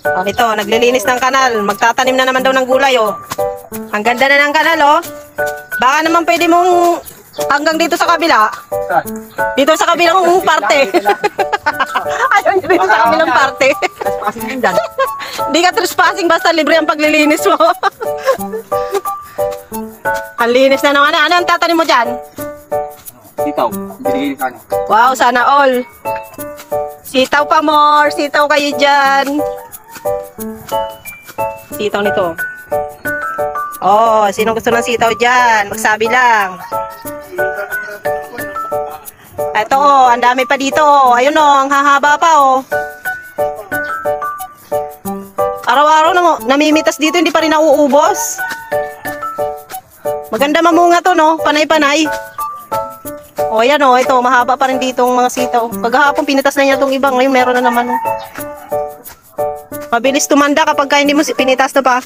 Oh, ito, naglilinis ng kanal. Magtatanim na naman daw ng gulay, oh. Ang ganda na ng kanal, oh. Baka naman pwede mong hanggang dito sa kabila. Dito sa kabilang parte. Ayun, dito sa kabilang parte. Hindi ka trespassing basta libre ang paglilinis mo. Ang linis na naman. Ano ang tatanim mo dyan? Sitaw. Binigay ni Wow, sana all. Sitaw pa more. Sitaw kayo dyan. Sitaw nito. Oh, sino gusto ng sitaw dyan? Magsabi lang. Ito, oh, ang dami pa dito. Ayun, oh, ang hahaba pa, oh. Araw-araw namimitas dito, hindi pa rin nauubos. Maganda mamunga to, no? Panay-panay. O, ayan, o. Ito, mahaba pa rin dito ang mga sitaw. Paghahapon, pinitas na niya itong ibang. Ngayon, meron na naman, oh. Mabilis tumanda kapag hindi mo pinitas na pa.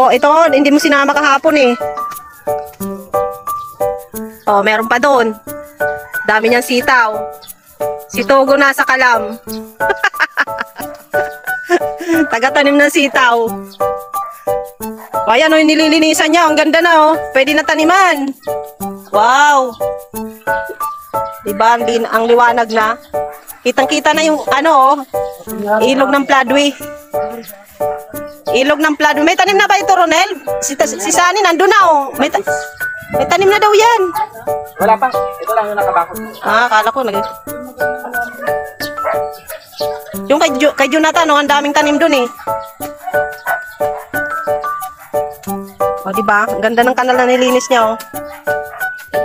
Ito, hindi mo sinama kahapon, eh. O, meron pa doon. Dami niyang sitaw. Si Togo nasa kalam. Taga-tanim ng sitaw. O, ayan, o, nililinisan niya. Ang ganda na, o. Pwede na taniman. Wow. Diba, ang liwanag na. Kitang-kita na yung, ano, o, ilog ng Pladwi. Ilog ng Pladwi. May tanim na ba ito, Ronel? Si Sani, nandun na, o. May tanim na daw yan. Wala pa. Ito lang yung nakabakot. Akala ko yung kay Jonathan, no, ang daming tanim dun, eh. O, diba? Ang ganda ng kanal na nilinis niya, oh.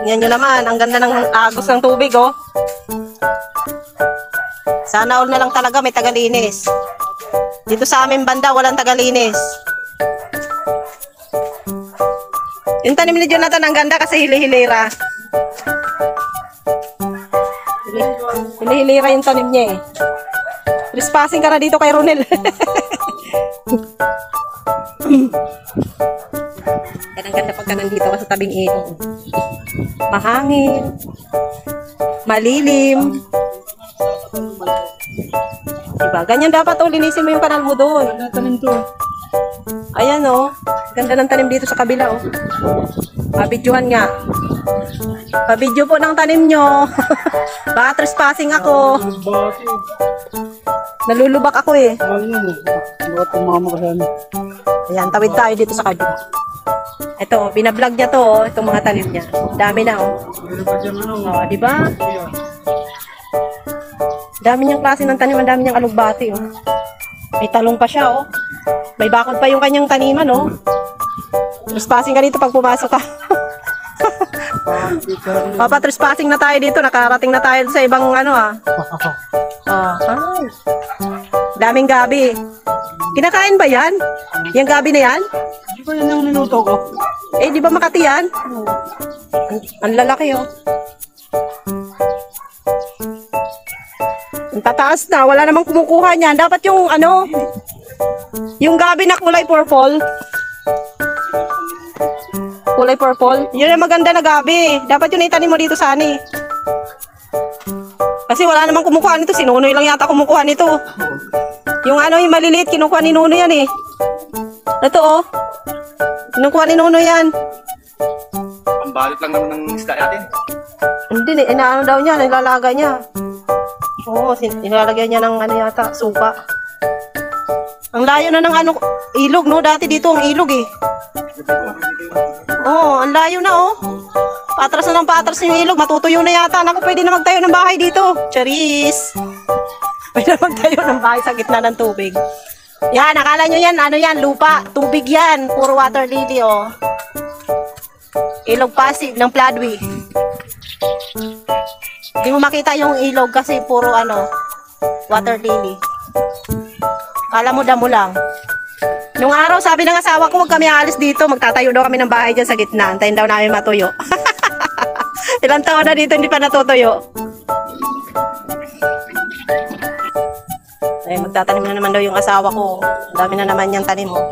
Tingnan nyo naman, ang ganda ng agos ng tubig, oh. Sana all na lang talaga may tagalinis. Dito sa aming banda, walang tagalinis. Yung tanim ni Jonathan, ang ganda kasi hili-hilira. Hili-hilira yung tanim niya, eh. Trespassing ka na dito kay Ronel. Yan ang ganda pagka nandito ka sa tabing ilog. Mahangin. Malilim. Diba? Ganyan dapat, oh, linisin mo yung kanal mo doon. Tanim to. Ayan, oh. Ganda ng tanim dito sa kabila, oh. Pabidyohan nga. Pabidyo po ng tanim nyo. Baka trespassing ako. Nalulubak ako, eh. Ayan, tawid tayo dito sa kabila. Ito, binablog niya to, oh. Itong mga tanim niya. Dami na, oh. Oh, diba? Dami niyang klase ng tanim. Ang dami niyang alugbati, oh. May talong pa siya, oh. May bakod pa yung kanyang taniman, oh. Trespassing ka dito pag pumasok ka. Papa, trespassing na tayo dito. Nakarating na tayo sa ibang ano, ah. Ay. Daming gabi. Kinakain ba yan? Yung gabi na yan? Di ba yan yung niluto ko? Eh, di ba Makati yan? Ang lalaki, oh. Ang tataas na. Wala namang kumukuha niyan. Dapat yung ano, yung gabi na kulay purple. Kulay purple. Yun ang maganda na gabi. Dapat yun itanim mo dito sa ani. Kasi wala namang kumukuha nito. Si Nunoy lang yata kumukuha nito. Yung ano, yung maliliit, kinukuha ni Nunoy yan, eh. Ito, oh. Kinukuha ni Nunoy yan. Pambalot lang naman ng isda natin. Hindi, inaano daw niya, nilalagay niya. Oo, nilalagay niya ng ano yata, supa. Ang layo na ng ano, ilog, no? Dati dito ang ilog, eh. Oo, ang layo na, oh. Patras na ng patras yung ilog. Matutuyo na yata. Naku, pwede na magtayo ng bahay dito. Charis. Pwede na magtayo ng bahay sa gitna ng tubig. Yan, akala nyo yan, ano yan, lupa. Tubig yan. Puro water lily, oh. Ilog Pasig ng Pladwi. Hindi mo makita yung ilog kasi puro ano, water lily. Alam mo, damo lang. Nung araw, sabi ng asawa ko, huwag kami aalis dito. Magtatayo daw kami ng bahay dyan sa gitna. Antayin daw namin matuyo. Ilang taon na dito, hindi pa natutuyo. Ay, magtatanim na naman daw yung asawa ko. Dami na naman yung tanim mo.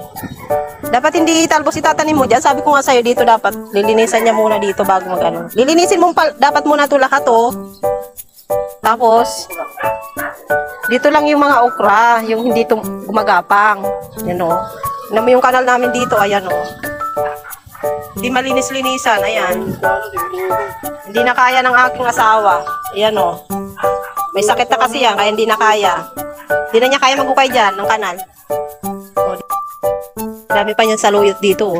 Dapat hindi talbos itatanim mo dyan. Sabi ko nga sa'yo, dito dapat lilinisan niya muna dito bago mag-ano. Lilinisin mo dapat muna ito lahat, oh. Tapos, Dito lang yung mga okra, yung hindi gumagapang. Yan o. Tignan mo yung kanal namin dito, ayan o. Hindi malinis-linisan, ayan. Hindi na kaya ng aking asawa. Ayan o. May sakit na kasi yan, kaya hindi na kaya. Hindi na niya kaya magukay dyan ng kanal. O, dami pa niyang saluyot dito o.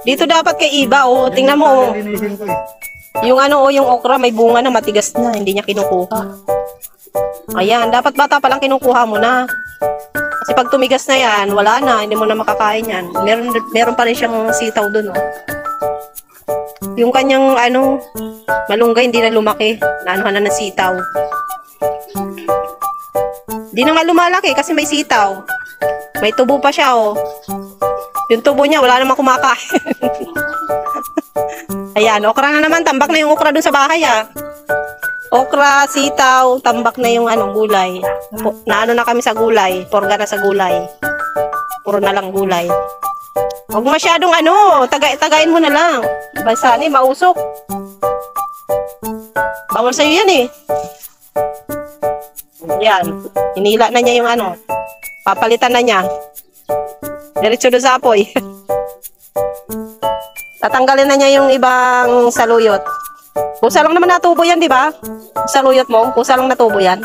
Dito dapat kay iba o. Tingnan mo o. Yung ano o, yung okra may bunga na matigas na, hindi niya kinukuha. Ayan, dapat bata pa lang kinukuha mo na. Kasi pag tumigas na yan, wala na, hindi mo na makakain yan. Meron pa rin siyang sitaw dun, oh. Yung kanyang, malunggay, hindi na lumaki. Naanuhan na ng sitaw. Hindi na nga lumalaki kasi may sitaw. May tubo pa siya, oh. Yung tubo niya, wala namang kumakain. Ayan, okra na naman. Tambak na yung okra dun sa bahay, ah. Okra, sitaw, tambak na yung gulay. Naano na kami sa gulay. Porga na sa gulay. Puro na lang gulay. Huwag masyadong tagain mo na lang. Basta mausok. Bawal sa'yo yan eh. Yan. Hinila na niya yung papalitan na niya. Diretso doon sa apoy. Tatanggalin na niya yung ibang saluyot. Kusa lang naman natubo yan, di ba? Saluyot mo, kusa lang natubo yan.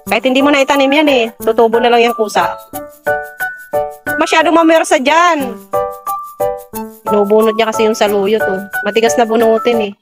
Kahit hindi mo na itanim yan eh. Tutubo na lang yung kusa. Masyadong mamersa dyan. Binubunod niya kasi yung saluyot oh. Matigas na bunutin eh.